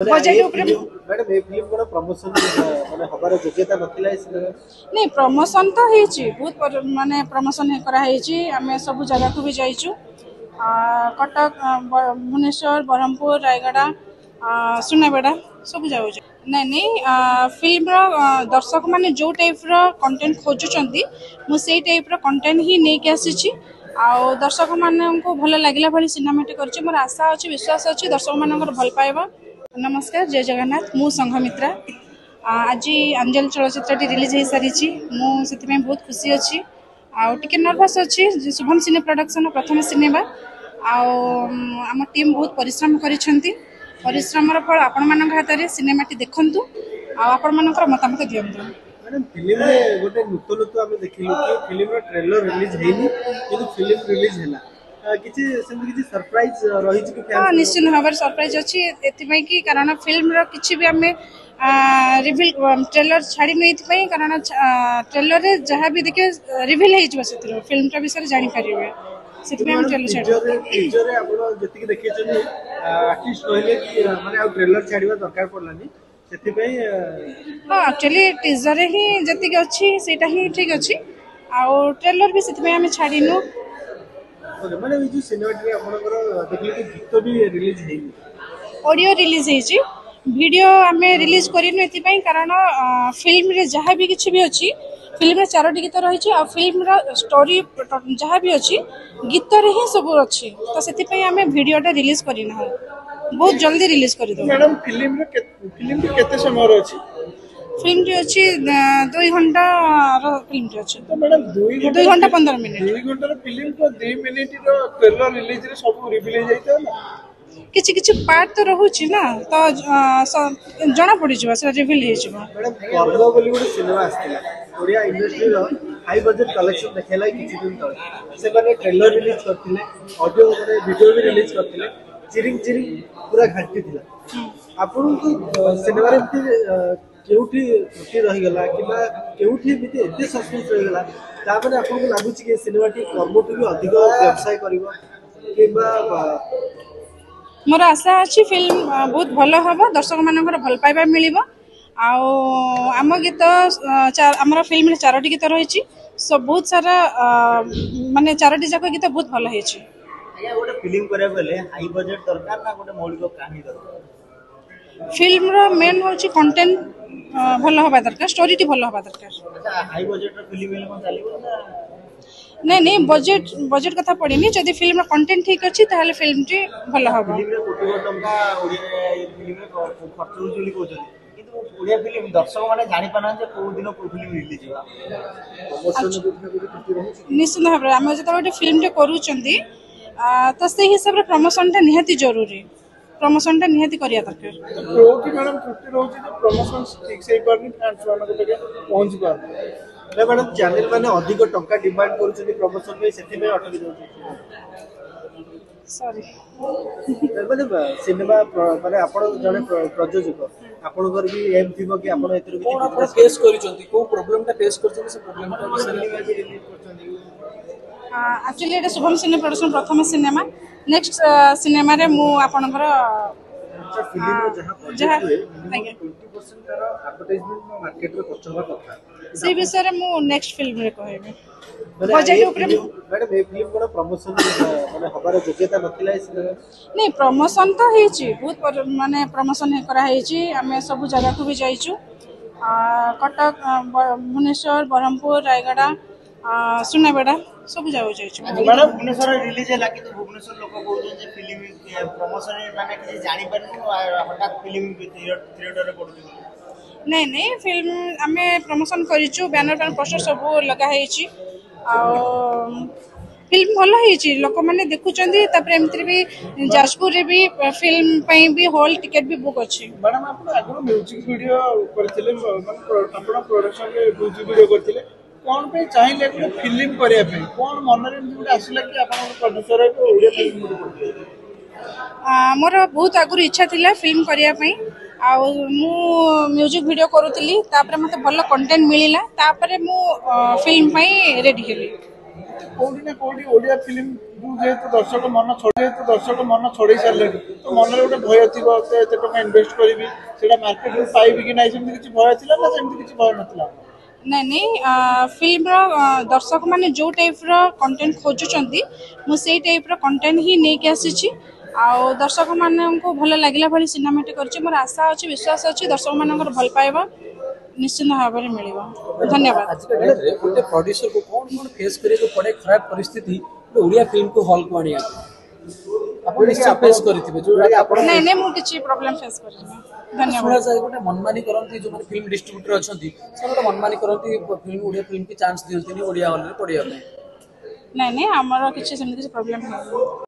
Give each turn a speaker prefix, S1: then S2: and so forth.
S1: नहीं प्रमोशन तो बहुत माने प्रमोशन आम सब जगह को भी जाइचु कटक भुवनेश्वर ब्रह्मपुर रायगढ़ सुनाबेड़ा सब जाऊ नहीं नहीं फिल्म दर्शक माने जो टाइप रो कंटेंट खोजुचंती मु सेई टाइप रो कंटेंट ही नहीं के आसी आउ दर्शक मान को भल लगे भाई सिनेमाटी कर मोर आशा अच्छी विश्वास अच्छी दर्शक मान भल पाइबा। नमस्कार जय जगन्नाथ मु संघमित्रा आज अंजल चलचित्र रिलीज हो सारी मुझे बहुत खुशी अच्छी आगे नर्भस अच्छी शुभम सिने प्रोडक्शन प्रथम सिनेमा आम टीम बहुत परिश्रम परिश्रम फल आपण मान हाथ में सिनेमाटी देखु आपण मान मतामत दिंतु।
S2: फिल्म रे गोटे नूतनत्व आमे देखिलु कि फिल्म रो ट्रेलर रिलीज हेनी किंतु फिल्म रिलीज हैला किछि सेम किछि सरप्राइज रही छि कि
S1: हां निश्चित भाव सरप्राइज अछि एति पई कि कारण फिल्म रो किछि भी आमे रिवील ट्रेलर छाडी नै एति पई कारण ट्रेलर रे जहां भी देखियो रिवील हे जबो सेतिर फिल्म रा विषय जानि परिबे सेति पई हम ट्रेलर छाडी
S2: टीजर रे आपण जति कि देखै छथि आर्टिस्ट कहले कि माने आ ट्रेलर छाडीबा दरकार पड़लानी
S1: एक्चुअली टीजर ही जति अच्छी सेटा ही ठीक अच्छी आउ ट्रेलर भी सेति आमे छाडीनु
S2: माने जो सिनेमाटी आपनकर देखले कि गीत भी रिलीज हेई
S1: ऑडियो रिलीज हेई वीडियो आमे रिलीज करिनु एति पई कारण फिल्म रे जहां भी किछि भी अछि फिल्म रे चारोटी गीत रही छि आ फिल्म रा स्टोरी जहां भी अछि गीत रे ही सब अछि तो सेति पई आमे वीडियोटा रिलीज करिना बहुत जल्दी रिलीज कर दो।
S2: मैडम फिल्म केते समय रो अछि
S1: फिल्म टी अछि 2 घंटा रो फिल्म टी अछि
S2: तो मैडम
S1: 2 घंटा 15 मिनिट
S2: 2 घंटा रो फिल्म को 2 मिनिट रो ट्रेलर रिलीज रे सब रिवील हो जाइता ना
S1: किछि किछि पार्ट तो रहउछि ना तो जणा पड़ी जबा से रिवील हे जबा।
S2: मैडम कर्म बोली गोटे सिनेमा आस्तिला ओडिया इंडस्ट्री रो हाई बजट कलेक्शन देखेला किछि दिन तक से माने ट्रेलर रिलीज करथिले ऑडियो माने वीडियो भी रिलीज करथिले चिरिंग पूरा घाटी थिला आपन को सिनेमा रे केउठी त्रुटि रही गला किबा केउठी बिते एते सस्पेंस रही गला ता माने आपन को लागु छि कि सिनेमाटी कर्मटु भी अधिक व्यवसाय करिवो किबा
S1: मोर आशा अच्छी फिल्म बहुत भल हम दर्शक मानकर भल पाइबा मिलिबो आम गीत आम फिल्म चारोटी गीत रही सब बहुत सारा माने चारोटी जाक गीत बहुत भल होइछि।
S2: आया गोटे फिल्म करे बेले हाई बजट दरकार ना गोटे मौलिक कहानी दरकार
S1: फिल्म रो मेन होछि कंटेंट भल होबा दरकार स्टोरी टी भल होबा दरकार।
S2: अच्छा हाई बजट रो फिल्म बेले कोन चलीबो ना
S1: नहीं बजट कथा पड़ेनी जदि फिल्म कंटेंट ठीक अच्छी ताहले फिल्म टी भल होबा
S2: फिल्म रे कोटी टंका ओडिया फिल्म रे खर्च होजुली कहउछन किंतु ओडिया फिल्म दर्शक माने जानि पाना जे को दिन को फिल्म रिलीज होबा प्रमोशन को
S1: निश्चित भाव आम जब गोटे फिल्म टे करूचंती तो से हिसाब रे प्रमोशन टा निहाती जरूरी प्रमोशन टा निहाती करिया दरकार
S2: रोटी मैडम त्रुटि रहउछि जे प्रमोशन ठीक से परनी फैंस वाला को लगे पहुंच पार ना मैडम चैनल माने अधिक टंका डिमांड करूछथि प्रमोशन में सेति में अटकी जाउछि
S1: सॉरी
S2: माने सिनेमा माने आपण जने प्रयोजक आपण घर भी एम थिबो कि आपण एतिर भी
S3: फेस करिसंती को प्रॉब्लम ता फेस करछन से प्रॉब्लम ता विषय
S2: रिलीज करछन
S1: एक्चुअली एटा शुभम सिने प्रोडक्शन प्रथम सिनेमा नेक्स्ट सिनेमा रे मु आपनकर
S2: फिल्म जहां हुए 20% तार एडवर्टाइजमेंट मार्केट रे खर्च होबा कथा
S1: से विषय रे मु नेक्स्ट फिल्म रे कहबे
S2: बजट ऊपर मैडम ए फिल्म को प्रमोशन माने हबार योग्यता नथिला सिनेमा
S1: नहीं प्रमोशन तो हेची बहुत माने प्रमोशन हे करा हेची हमें सब जगह को भी जाइचु कटक भुवनेश्वर ब्रह्मपुर रायगढ़ सुनाबेड़ा सब जाऊ जाइचु।
S2: मैडम भुवनेश्वर रिलीज है कि तो भुवनेश्वर लोक कहउछन जे फिल्म प्रमोशन माने कि जानि परनु हटात फिल्म थिएटर रे पडुछ
S1: नहीं फिल्म आमे प्रमोशन करिचु बैनर पोस्टर सब लगा हेची फिल्म भल होइछि लोक माने देखुचंदी तापर एमत्री भी जाजपुर रे भी फिल्म पई भी हॉल टिकट भी बुक अछि।
S2: मैडम आपण आगु म्यूजिक वीडियो करथिले आपण प्रोडक्शन रे म्यूजिक वीडियो करथिले कोन पे चाहिए गोटे फिल्म करिया पे कोन मन रे गोटे आसिला कि आपण प्रोड्यूसर रे ओडिया फिल्म करथिले
S1: मोर बहुत आगु इच्छा थिला फिल्म करिया पई आ मु म्यूजिक वीडियो करूतिली तापर मते भल कंटेंट मिलिला तापर मु फिल्म पई रेडी हेली
S4: कोडी ना कोडी ओडिया फिल्म जेहेतु दर्शक मन छोड़े सारे तो मन में गोटे भय थी एत टका इनवेस्ट करी से मार्केट में पाइबी कि ना सेमती किसी भय था ना सेमती किसी भय नाला
S1: नहीं नहीं फिल्म दर्शक माने जो टाइप रो कंटेंट खोजुचंती मु सेई टाइप रो कंटेंट ही नै के आसी आ दर्शक मान को भल लगिला भली सिनेमेटिक करछि मोर आशा अछि विश्वास अछि दर्शक मानकर भल पाइबा निश्चित भाव में मिलिबा धन्यवाद।
S3: आज के डेट रे गोटे प्रोड्यूसर को कौन फेस करे को पड़े खराब परिस्थिति ओडिया फिल्म को हॉल को आनिया आपण निश्चय फेस करथिबे जो
S1: नहीं नहीं मु किछि प्रॉब्लम फेस करछि धन्यवाद।
S3: सुना जाय गोटे मनमानी करंती जो माने फिल्म डिस्ट्रीब्यूटर अछंती से गोटे मनमानी करंती फिल्म ओडिया फिल्म की चांस दियंती ओडिया हॉल रे पडिया
S1: नहीं नहीं हमर किछि सेमति प्रॉब्लम नहीं।